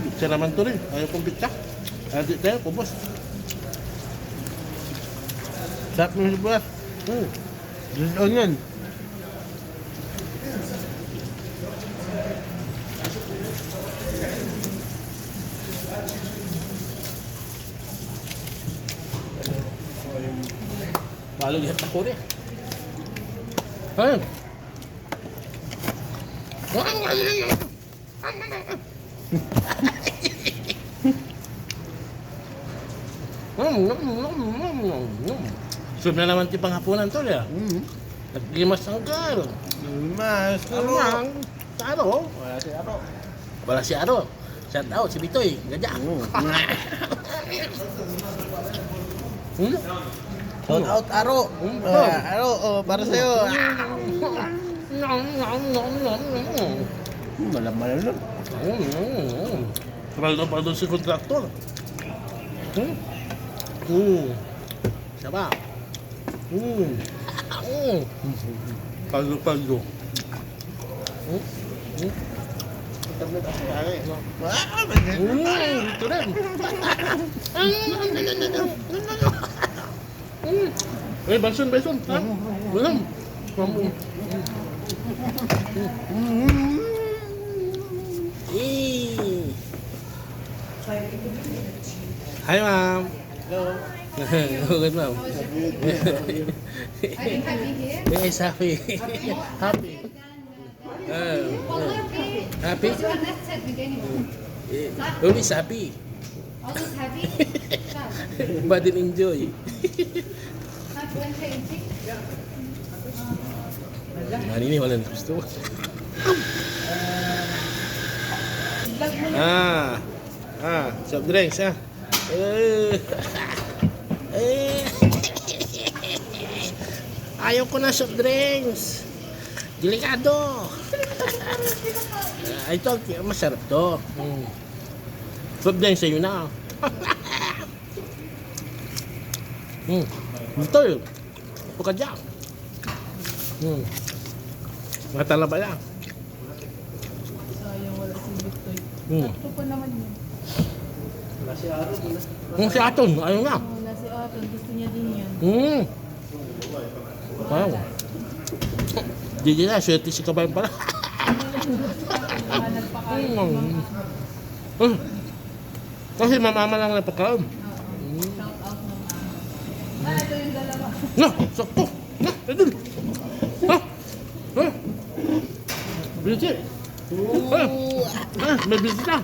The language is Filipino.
Pizza naman to rin. Ayaw kong pizza. Adi tayo, kubos. Sarap mo yung buhat. Just onion. Balo lihat ako rin. Ayun. Sub na naman tipang hapunan to ya. Naggimas ang karo. Mas, Ang Aro. Wala si Aro. Wala si Aro. Shout out si Bitoy. Gajak. shout out Aro. Aro, oh, para sa'yo. Malam-malam lang. Paldo pa doon si kontraktor. Siapa? Paldo. Itu rin. Balsun. Belum. Hai ma'am. Hello. Good ma'am. Yes, happy. Happy. Happy? Always happy. Always happy? But didn't enjoy. Hari ini wala gusto. Soft drinks ah. Ayaw ko na soft drinks. Delikado. Ito, masarap to. Soft drinks sa'yo na. Ito yun. Puka dyan. Mga talaba lang. Sayang wala si Victoy. Sakto pa naman yun. Si Aton, ayaw na. Wala si Aton, gusto niya din yan. Wow. Hindi na, swerte si Kabayan pala. Nagpakain. Kasi mamama lang napakaon. Shout out naman. Ito yung dalawa. No, sakto. No, idol. Bisit. May bisit na.